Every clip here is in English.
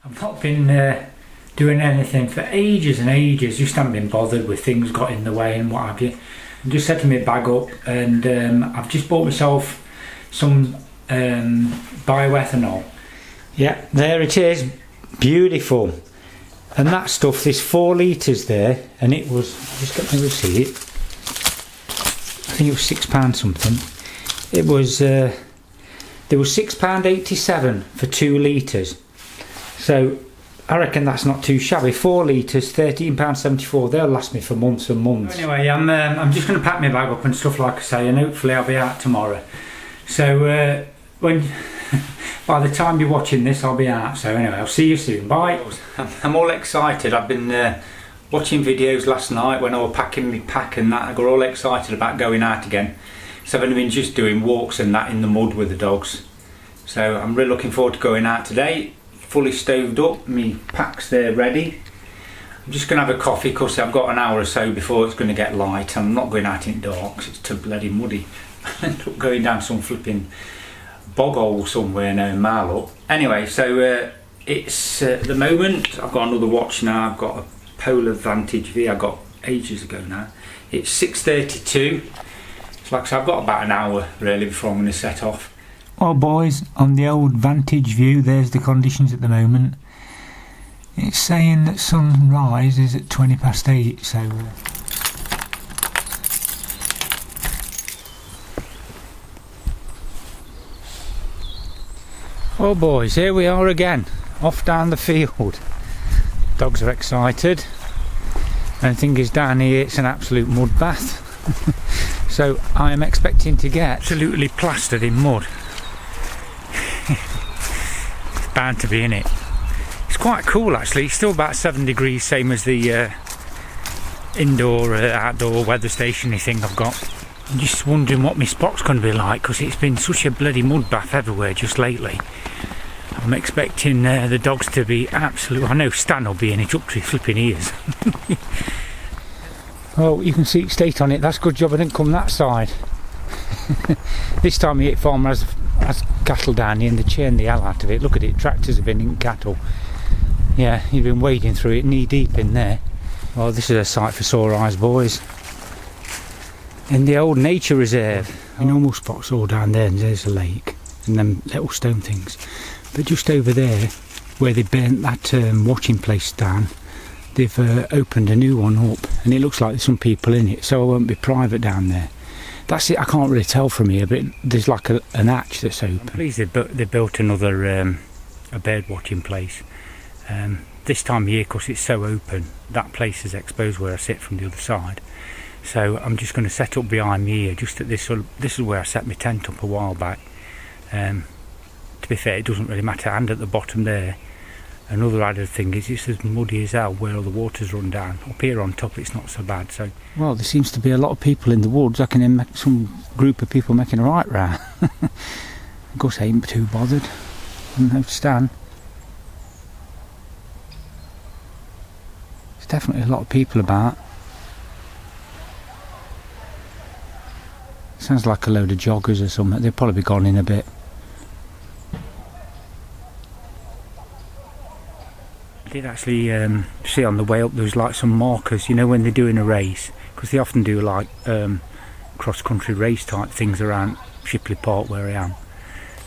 I've not been doing anything for ages and ages, just haven't been bothered with things got in the way and what have you. I'm just setting my bag up, and I've just bought myself some bioethanol. Yeah, there it is, beautiful. And that stuff, there's 4 litres there, and it was, I'll just get my receipt, I think it was £6 something. It was, there was £6.87 for 2 litres. So I reckon that's not too shabby. 4 litres, £13.74. They'll last me for months and months. Anyway, I'm just going to pack my bag up and stuff, like I say, and hopefully I'll be out tomorrow. So when by the time you're watching this, I'll be out. So anyway, I'll see you soon. Bye. I'm all excited. I've been watching videos last night when I was packing my pack and that. I got all excited about going out again. So I've only been just doing walks and that in the mud with the dogs. So I'm really looking forward to going out today. Fully stoved up, my pack's there ready. I'm just going to have a coffee because I've got an hour or so before it's going to get light. I'm not going out in dark because it's too bloody muddy. I end up going down some flipping bog hole somewhere now in Marlow. Anyway, so it's at the moment, I've got another watch now. I've got a Polar Vantage V I got ages ago now. It's 6:32. It's like I said, I've got about an hour really before I'm going to set off. Well boys, on the old Vantage View, there's the conditions at the moment. It's saying that sunrise is at 8:20, so oh boys, here we are again, off down the field. Dogs are excited, and the thing is, down here it's an absolute mud bath. So I am expecting to get absolutely plastered in mud. It's bound to be in it. It's quite cool actually. It's still about 7 degrees, same as the indoor outdoor weather stationy thing I've got. I'm just wondering what my spot's going to be like, because it's been such a bloody mud bath everywhere just lately. I'm expecting the dogs to be absolute. I know Stan will be in it up to his flipping ears. Oh, you can see state on it. That's a good job I didn't come that side. This time of year farmer has cattle down here and they chain the hell out of it. Look at it, tractors have been in cattle. Yeah, you've been wading through it knee deep in there. Oh, this is a sight for sore eyes, boys. In the old nature reserve. My normal spot's all down there, and there's a lake and them little stone things. But just over there, where they burnt that watching place down, they've opened a new one up, and it looks like there's some people in it, so I won't be private down there. That's it. I can't really tell from here, but there's like an hatch that's open. I'm pleased they built another a bird watching place. This time of year, because it's so open, that place is exposed where I sit from the other side. So I'm just going to set up behind me here, just at this is where I set my tent up a while back. To be fair, it doesn't really matter. And at the bottom there, another added thing is it's as muddy as hell where all the water's run down. Up here on top it's not so bad. So well, there seems to be a lot of people in the woods. I can make some group of people making a right row. Of course I ain't too bothered. No Stan. There's definitely a lot of people about. Sounds like a load of joggers or something. They'll probably be gone in a bit. I did actually see on the way up there was like some markers, you know, when they're doing a race, because they often do like cross-country race type things around Shipley Park where I am.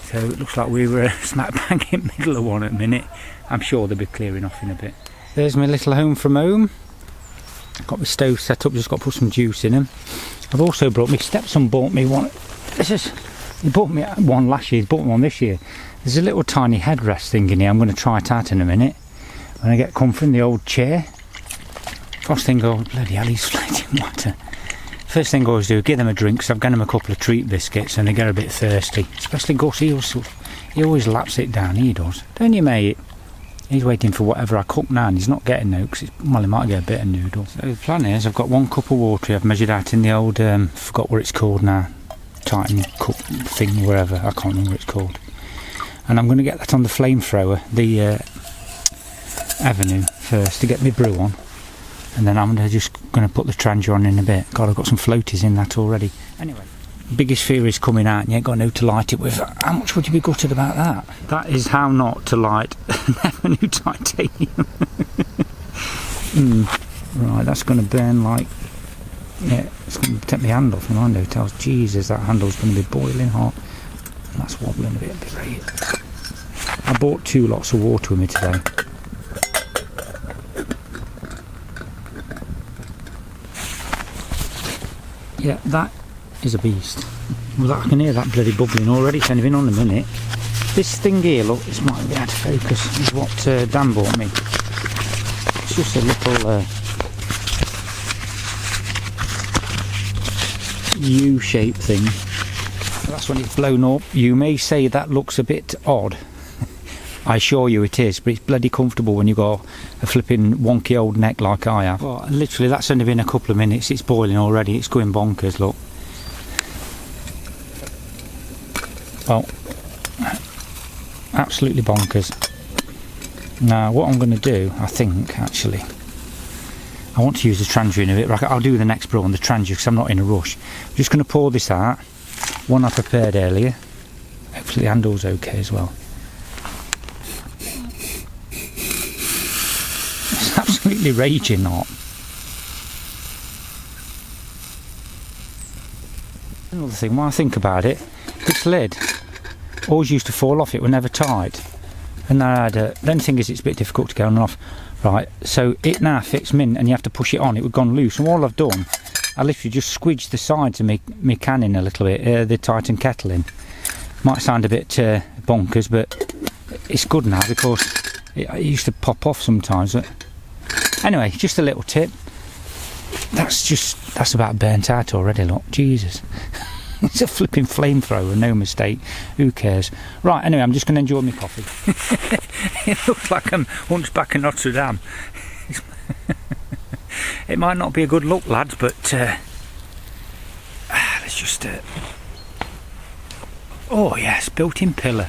So it looks like we were smack bang in the middle of one at the minute. I'm sure they'll be clearing off in a bit. There's my little home from home. Got my stove set up, just got to put some juice in them. I've also brought, my stepson bought me one. He bought me one last year, he's bought me one this year. There's a little tiny headrest thing in here. I'm going to try it out in a minute when I get comfort in the old chair. First thing, oh bloody hell, he's floating water. First thing I always do, give them a drink, because I've given them a couple of treat biscuits and they get a bit thirsty. Especially Gus, he always laps it down, he does. Don't you, mate? He's waiting for whatever I cook now, and he's not getting no, because well, he might get a bit of noodle. So the plan is, I've got 1 cup of water I've measured out in the old, forgot what it's called now, Titan cup thing, wherever, I can't remember what it's called. And I'm going to get that on the flamethrower, the Evernew first, to get my brew on. And then I'm just going to put the Trangia on in a bit. God, I've got some floaties in that already. Anyway, biggest fear is coming out and you ain't got no to light it with. How much would you be gutted about that? That is how not to light an Evernew titanium. Right, that's going to burn like... Yeah, it's going to take my hand off, and I know it tells. Jesus, that handle's going to be boiling hot. And that's wobbling a bit great. I bought 2 lots of water with me today. Yeah, that is a beast. Well, I can hear that bloody bubbling already. It's only been on a minute. This thing here, look, this might be out of focus, is what Dan bought me. It's just a little U-shaped thing. That's when it's blown up. You may say that looks a bit odd. I assure you it is, but it's bloody comfortable when you've got a flipping wonky old neck like I have. Well, literally, that's only been a couple of minutes. It's boiling already. It's going bonkers, look. Well, absolutely bonkers. Now, what I'm going to do, I think, actually, I want to use the Trangia in a bit. I'll do the next brew on the Trangia because I'm not in a rush. I'm just going to pour this out. One I prepared earlier. Hopefully the handle's okay as well. It's absolutely raging hot. Another thing, when I think about it, this lid always used to fall off. It was never tight. And I had the only thing is it's a bit difficult to get on and off. Right, so it now fits mint and you have to push it on. It would gone loose, and all I've done, I literally just squidged the sides of my can in a little bit, the Titan kettle in. Might sound a bit bonkers, but it's good now because it used to pop off sometimes. But anyway, just a little tip. That's about burnt out already, look. Jesus. It's a flipping flamethrower, no mistake. Who cares? Right, anyway, I'm just going to enjoy my coffee. It looks like I'm hunchback in Notre Dame. It might not be a good look, lads, but let's just... oh, yes, built-in pillar.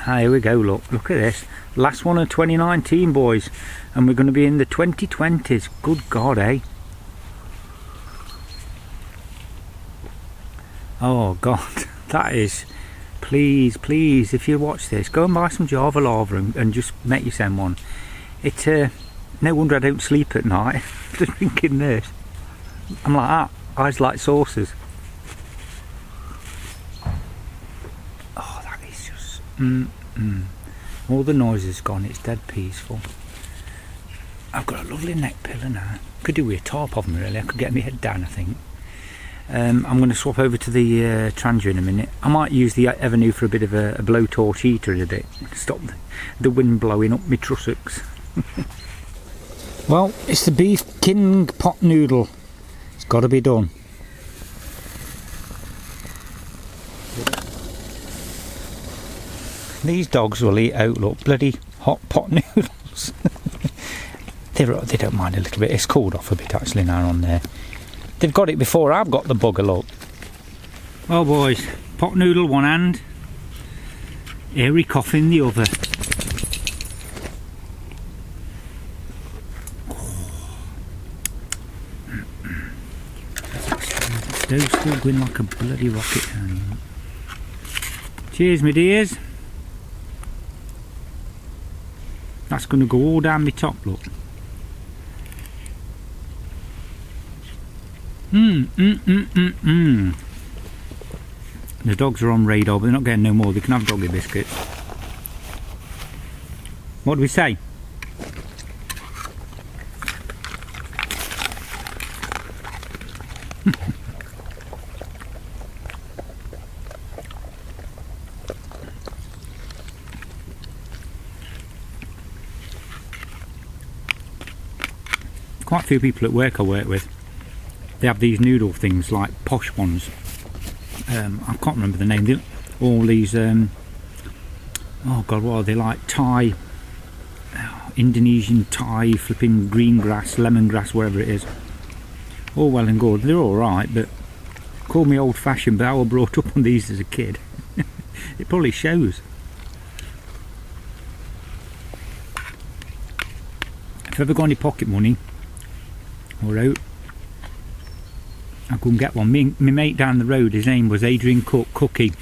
Here we go, look at this. Last one of 2019, boys. And we're going to be in the 2020s. Good God, eh? Oh God, that is, please, if you watch this, go and buy some Java lava and just make yourself one. It, no wonder I don't sleep at night, just thinking this. I'm like that, eyes like saucers. Oh, that is just, all the noise is gone, it's dead peaceful. I've got a lovely neck pillow now. Could do with a top of me really, I could get my head down I think. I'm going to swap over to the Trangia in a minute. I might use the Evernew for a bit of a blowtorch heater in a bit. Stop the wind blowing up my trussocks. Well, it's the beef king pot noodle. It's got to be done. These dogs will eat out, look, bloody hot pot noodles. They don't mind a little bit. It's cooled off a bit actually now on there. They've got it before I've got the bugger, look. Well boys, pot noodle one hand, airy coffee in the other. Stove's still going like a bloody rocket down here. Cheers my dears. That's going to go all down my top, look. The dogs are on radar, but they're not getting no more. They can have doggy biscuits. What do we say? Quite a few people at work I work with, they have these noodle things, like posh ones. I can't remember the name. All these, oh God, what are they, like Thai, Indonesian Thai, flipping green grass, lemongrass, whatever it is. All well and good. They're all right, but call me old-fashioned, but I was brought up on these as a kid. It probably shows. If you've ever got any pocket money or out, I'll go and get one. My mate down the road, his name was Adrian Cookie.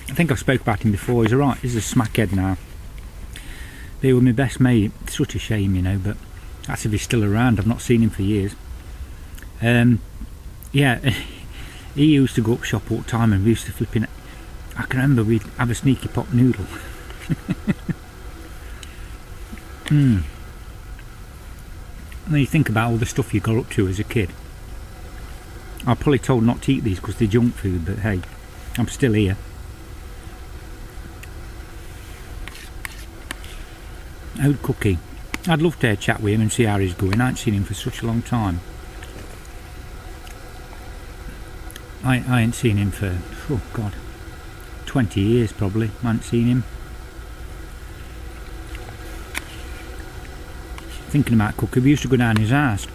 I think I've spoke about him before. He's alright, he's a smackhead now. They were my best mate. It's such a shame, you know, but that's if he's still around. I've not seen him for years. Yeah, he used to go up shop all the time and we used to flip in. I can remember we'd have a sneaky pot noodle. When you think about all the stuff you got up to as a kid. I'm probably told not to eat these because they're junk food, but hey, I'm still here. Old Cookie. I'd love to have a chat with him and see how he's going. I ain't seen him for such a long time. I ain't seen him for, oh God, 20 years probably. I ain't seen him. Thinking about Cookie, we used to go down his house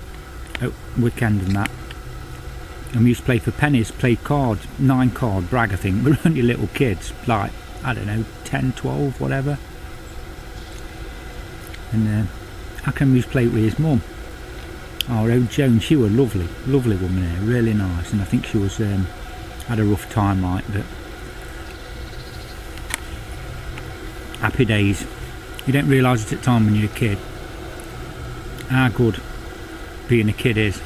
at weekend and that. And we used to play for pennies, play cards, 9-card brag I think. We were only little kids, like, I don't know, 10, 12, whatever. And I can used to play with his mum. Our old Joan, she was lovely, lovely woman here, really nice. And I think she was, had a rough time like, but happy days. You don't realise it at the time when you're a kid, how good being a kid is.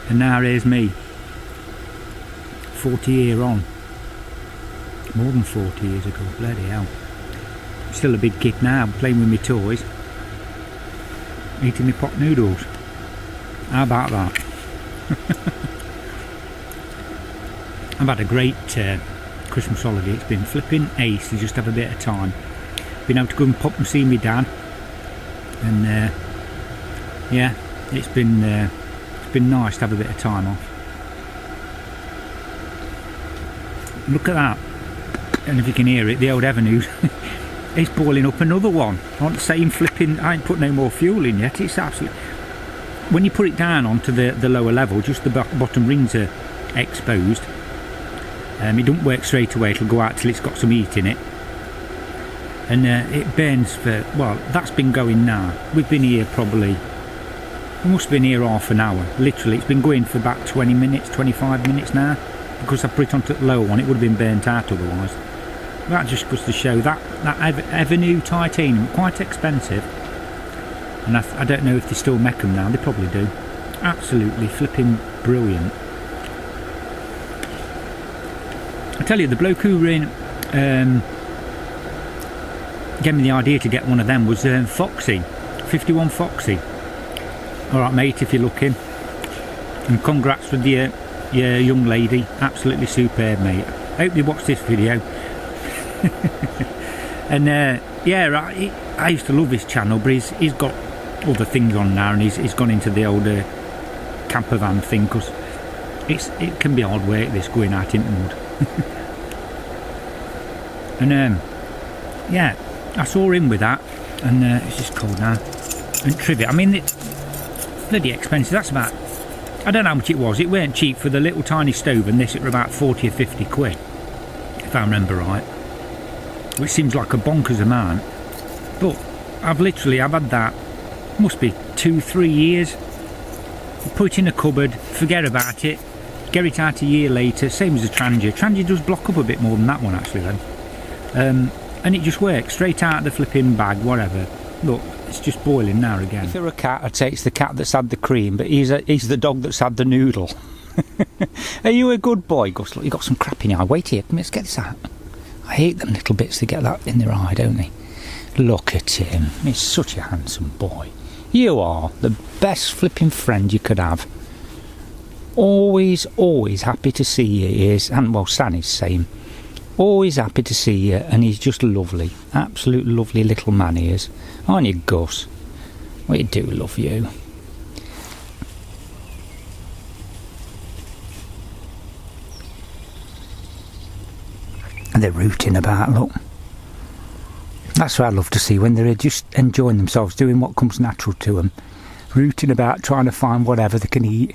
And now here's me, 40 years on, more than 40 years ago, bloody hell. I'm still a big kid now, playing with my toys, eating my pot noodles. How about that? I've had a great Christmas holiday. It's been flipping ace to just have a bit of time. Been able to go and pop and see my dad, and yeah, it's been nice to have a bit of time off. Look at that, and if you can hear it, the old Evernew is boiling up another one on the same flipping. I ain't put no more fuel in yet. It's absolutely, when you put it down onto the lower level, just the bottom rings are exposed. It don't work straight away, it'll go out till it's got some heat in it, and it burns for, well, that's been going now. We've been here probably, we must have been here half an hour, literally. It's been going for about 20 minutes, 25 minutes now, because I put it onto the lower one. It would have been burnt out otherwise. That just goes to show that Evernew titanium, quite expensive, and I don't know if they still make them now. They probably do. Absolutely flipping brilliant. I tell you, the bloke who gave me the idea to get one of them was Foxy, 51 Foxy. Alright mate, if you're looking, and congrats with your young lady, absolutely superb mate. I hope you watch this video. And yeah, I used to love his channel, but he's got other things on now, and he's gone into the old camper van thing, because it can be hard work this, going out in the mud. And yeah, I saw him with that, and it's just cold now. And trivet, I mean, it's bloody expensive. That's about, I don't know how much it was. It weren't cheap for the little tiny stove, and this it were about 40 or 50 quid, if I remember right, which seems like a bonkers amount. But I've had that, must be 2-3 years. Put it in a cupboard, forget about it, get it out a year later. Same as the Trangia. Trangia does block up a bit more than that one actually then. And it just works straight out of the flipping bag, whatever. Look, it's just boiling now again. If you're a cat, I'd say it's the cat that's had the cream, but he's the dog that's had the noodle. Are you a good boy, Gus? Look, you got some crap in your eye. Wait here, let's get this out. I hate them little bits that get that in their eye, don't they? Look at him. He's such a handsome boy. You are the best flipping friend you could have. Always happy to see you, he is. And well, Sanny's same. Always happy to see you, and he's just lovely. Absolute lovely little man he is. Aren't you, Gus? We do love you. And they're rooting about, look. That's what I love to see, when they're just enjoying themselves, doing what comes natural to them. Rooting about, trying to find whatever they can eat.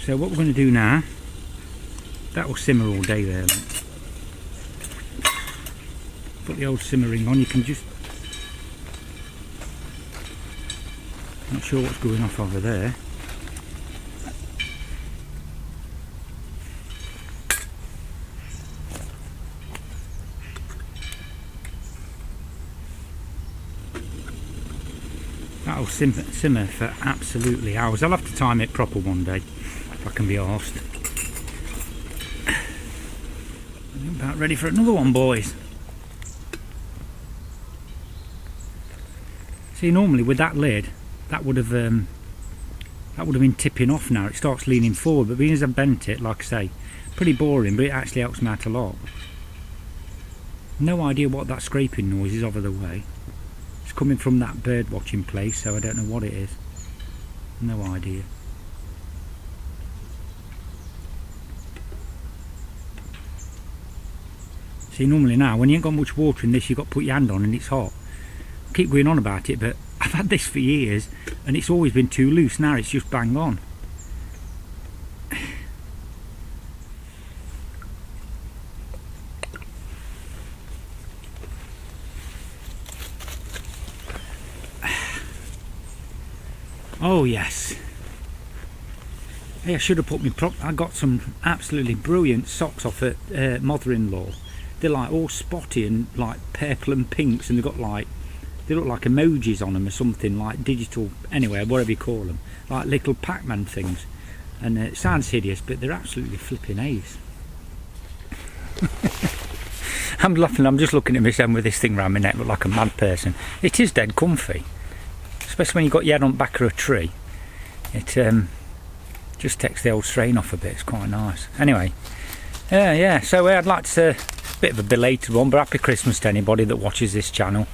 So what we're going to do now, that will simmer all day there. Look. Put the old simmering on, you can just Not sure what's going off over there. That'll simmer for absolutely hours. I'll have to time it proper one day if I can be arsed. I'm about ready for another one, boys. See, normally with that lid, that would have been tipping off now. It starts leaning forward, but being as I've bent it, like I say, pretty boring, but it actually helps me out a lot. No idea what that scraping noise is over the way. It's coming from that bird watching place, so I don't know what it is. No idea. See, normally now, when you ain't got much water in this, you've got to put your hand on and it's hot. I keep going on about it, but I've had this for years and it's always been too loose. Now it's just bang on. Oh yes. Hey, I should have put me I got some absolutely brilliant socks off at mother-in-law. They're like all spotty and like purple and pinks, and they've got like, they look like emojis on them or something, like digital, anyway, whatever you call them, like little Pac-Man things. And it sounds hideous, but they're absolutely flipping ace. I'm laughing, I'm just looking at myself with this thing round my neck, look like a mad person. It is dead comfy, especially when you've got your head on the back of a tree. It just takes the old strain off a bit. It's quite nice. Anyway, yeah, so I'd like to say a bit of a belated one, but happy Christmas to anybody that watches this channel.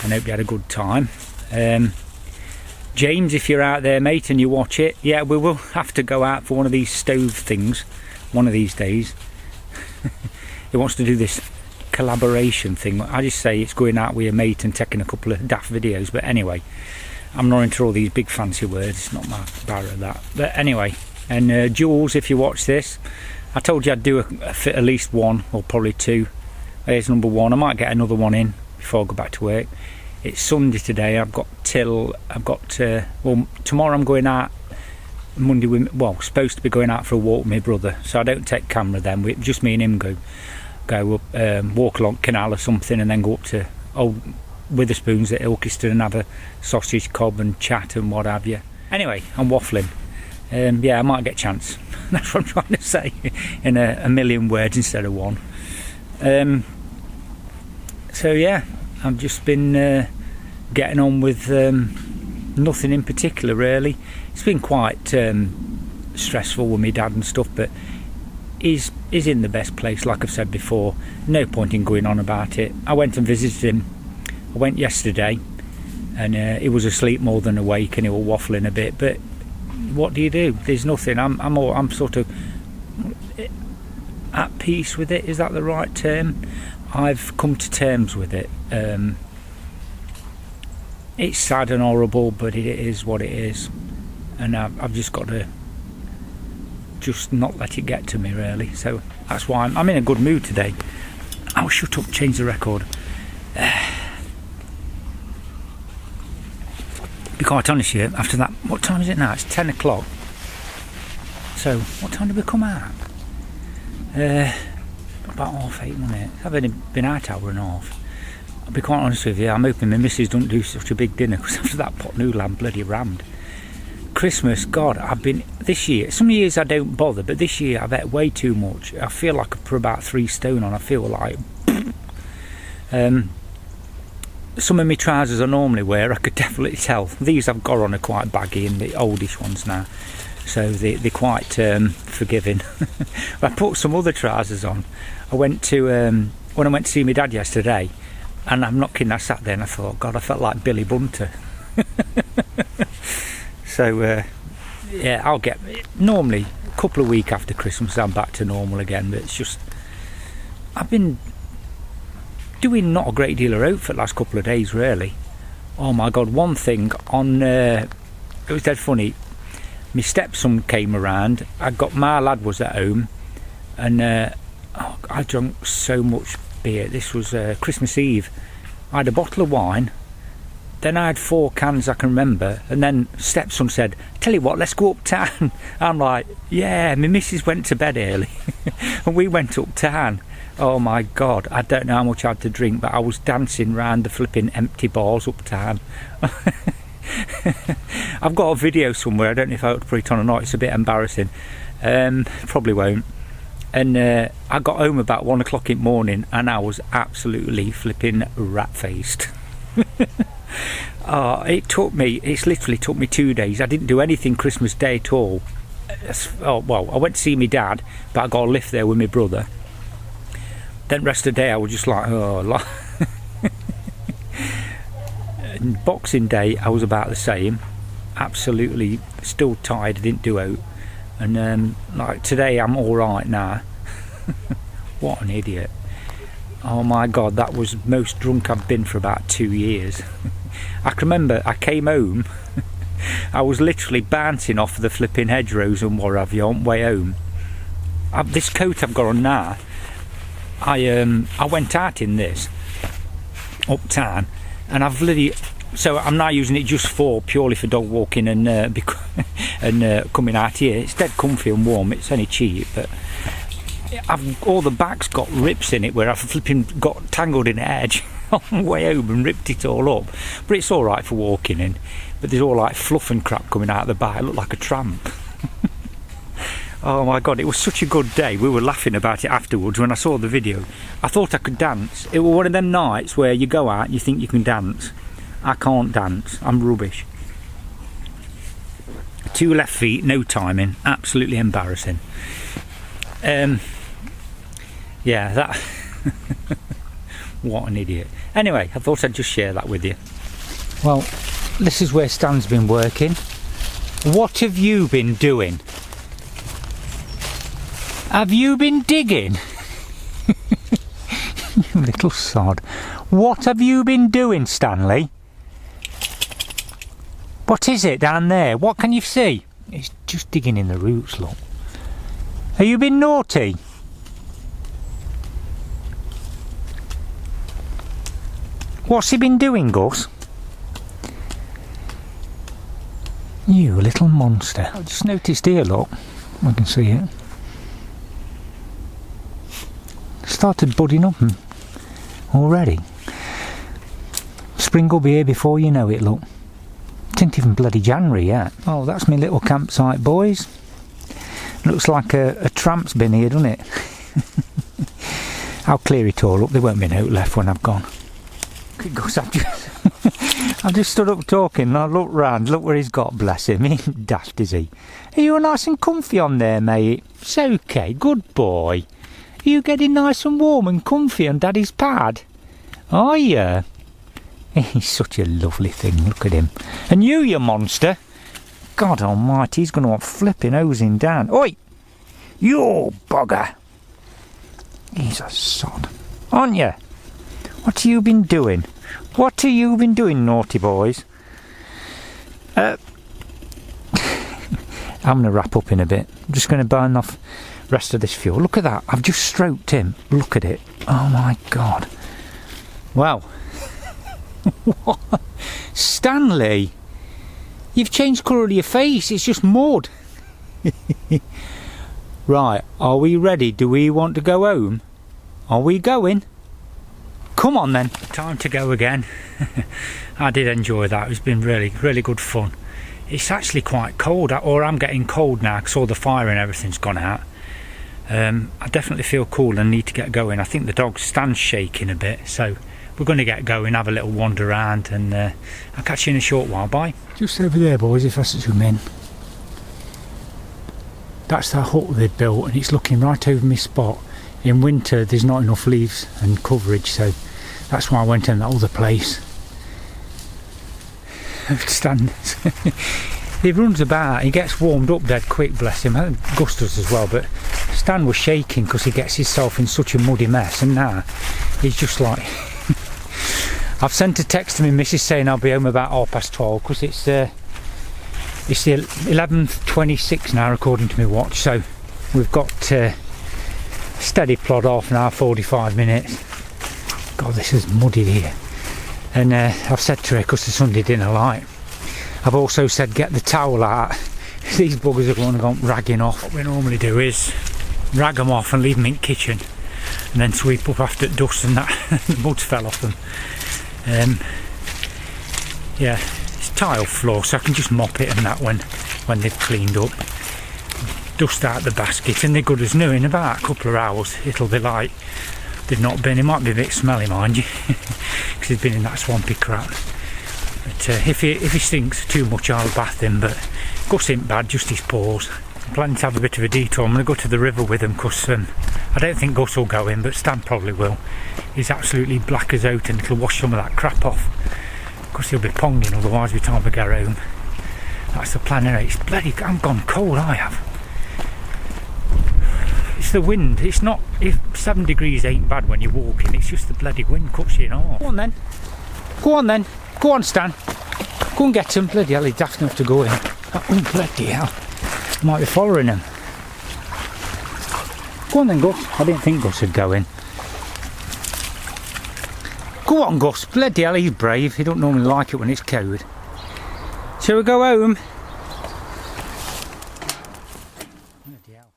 I hope you had a good time. James, if you're out there, mate, and you watch it, yeah, we will have to go out for one of these stove things one of these days. He wants to do this collaboration thing. I just say it's going out with your mate and taking a couple of daft videos, but anyway, I'm not into all these big fancy words. It's not my barrow, that. But anyway, and Jules, if you watch this, I told you I'd do at least one or probably two. Here's number one. I might get another one in before I go back to work. It's Sunday today. Well, tomorrow I'm going out. Monday, supposed to be going out for a walk with my brother, so I don't take camera then. Just me and him go up, walk along canal or something, and then go up to Old Witherspoons at Ilkeston and have a sausage cob and chat and what have you. Anyway, I'm waffling. Yeah, I might get a chance. That's what I'm trying to say in a million words instead of one. So yeah, I've just been getting on with nothing in particular really. It's been quite stressful with my dad and stuff, but he's in the best place, like I've said before. No point in going on about it. I went and visited him. I went yesterday, and he was asleep more than awake, and he was waffling a bit. But what do you do? There's nothing. I'm sort of at peace with it. Is that the right term? I've come to terms with it. It's sad and horrible, but it is what it is, and I've just got to just not let it get to me really. So that's why I'm in a good mood today. Oh, shut up, change the record. Be quite honest with you, after that, what time is it now? It's 10 o'clock. So what time did we come out? About 8:30, wasn't it? I've only been out an hour and a half. I'll be quite honest with you, I'm hoping my missus don't do such a big dinner, because after that pot noodle I'm bloody rammed. Christmas, God, this year, some years I don't bother, but this year I've ate way too much. I feel like I put about 3 stone on. I feel like some of my trousers I normally wear, I could definitely tell. These I've got on are quite baggy, and the oldish ones now, so they're quite forgiving. I put some other trousers on. I went to when I went to see my dad yesterday, and I'm not kidding, I sat there and I thought, God, I felt like Billy Bunter. So yeah, I'll get, normally a couple of weeks after Christmas I'm back to normal again, but it's just, I've been doing not a great deal of out for the last couple of days really. Oh my God, one thing on it was dead funny. My stepson came around. My lad was at home, and I drank so much beer. This was Christmas Eve. I had a bottle of wine, then I had 4 cans I can remember, and then stepson said, tell you what, let's go uptown. I'm like, yeah, my missus went to bed early and we went uptown. Oh my God, I don't know how much I had to drink, but I was dancing round the flipping empty bars uptown. I've got a video somewhere, I don't know if I ought to put it on or not, it's a bit embarrassing. Probably won't. And I got home about 1 o'clock in the morning and I was absolutely flipping rat-faced. It's literally took me 2 days. I didn't do anything Christmas Day at all. I went to see my dad, but I got a lift there with my brother. Then the rest of the day I was just like, And Boxing Day I was about the same. Absolutely still tired, I didn't do out. And like today I'm alright now. What an idiot. Oh my God, that was the most drunk I've been for about 2 years. I can remember I came home, I was literally bouncing off the flipping hedgerows and what have you on the way home. This coat I've got on now, I went out in this uptown, and I've literally, so I'm now using it just purely for dog walking and coming out here. It's dead comfy and warm, it's only cheap, but all the back's got rips in it where I've flipping got tangled in the edge on the way home and ripped it all up. But it's alright for walking in. But there's all like fluff and crap coming out of the back. I look like a tramp. Oh my God, it was such a good day. We were laughing about it afterwards when I saw the video. I thought I could dance. It was one of them nights where you go out and you think you can dance. I can't dance. I'm rubbish. 2 left feet, no timing. Absolutely embarrassing. Yeah, that... What an idiot. Anyway, I thought I'd just share that with you. Well, this is where Stan's been working. What have you been doing? Have you been digging? You little sod. What have you been doing, Stanley? What is it down there? What can you see? It's just digging in the roots, look. Have you been naughty? What's he been doing, Gus? You little monster. I just noticed here, look. I can see it. Started budding up already. Spring will be here before you know it, look. It ain't even bloody January yet. Oh, that's my little campsite, boys. Looks like a tramp's been here, doesn't it? I'll clear it all up. There won't be no left when I've gone. Gus, I've just stood up talking and I look round, look where he's got, bless him. He ain't daft, is he? Are you nice and comfy on there, mate? It's okay, good boy. Are you getting nice and warm and comfy on Daddy's pad? Are you? He's such a lovely thing, look at him. And you monster. God almighty, he's going to want flipping hosing down. Oi! You bugger! He's a sod. Aren't you? What have you been doing? What have you been doing, naughty boys? I'm going to wrap up in a bit. I'm just going to burn off the rest of this fuel. Look at that. I've just stroked him. Look at it. Oh my God. Wow. What? Stanley, you've changed colour of your face. It's just mud. Right. Are we ready? Do we want to go home? Are we going? Come on then. Time to go again. I did enjoy that. It's been really, really good fun. It's actually quite cold, or I'm getting cold now because all the fire and everything's gone out. I definitely feel cool and need to get going. I think the dog stands shaking a bit, so we're going to get going, have a little wander around, and I'll catch you in a short while. Bye. Just over there, boys, if I zoom in. That's the hut they've built, and it's looking right over my spot. In winter there's not enough leaves and coverage, so that's why I went in that other place. Stan, he runs about, he gets warmed up dead quick, bless him. Gus does as well, but Stan was shaking because he gets himself in such a muddy mess, and now he's just like... I've sent a text to my missus saying I'll be home about 12:30 because it's the 11:26 now according to my watch, so we've got steady plod half an hour, 45 minutes. God, this is muddy here. And I've said to her, because the Sunday dinner light, I've also said get the towel out. These buggers are going to go ragging off. What we normally do is rag them off and leave them in the kitchen, and then sweep up after dust and that the mud's fell off them. Yeah, it's tile floor, so I can just mop it and that when they've cleaned up. Dust out the basket, and they're good as new. In about a couple of hours it'll be like they've not been. It might be a bit smelly, mind you, because they've been in that swampy crap. But if he stinks too much, I'll bath him. But Gus ain't bad, just his paws. I'm planning to have a bit of a detour. I'm going to go to the river with him, because I don't think Gus will go in, but Stan probably will. He's absolutely black as oat, and it'll wash some of that crap off, because he'll be ponging otherwise by the time we get home. That's the plan anyway. It's bloody, I've gone cold, I have. It's the wind. It's not, if 7 degrees ain't bad when you're walking, it's just the bloody wind cuts you in half. Go on then. Go on then. Go on, Stan. Go and get him. Bloody hell, he's daft enough to go in. Oh, bloody hell. I might be following him. Go on then, Gus. I didn't think Gus would go in. Go on, Gus. Bloody hell, he's brave. He don't normally like it when it's cold. Shall we go home? Bloody hell.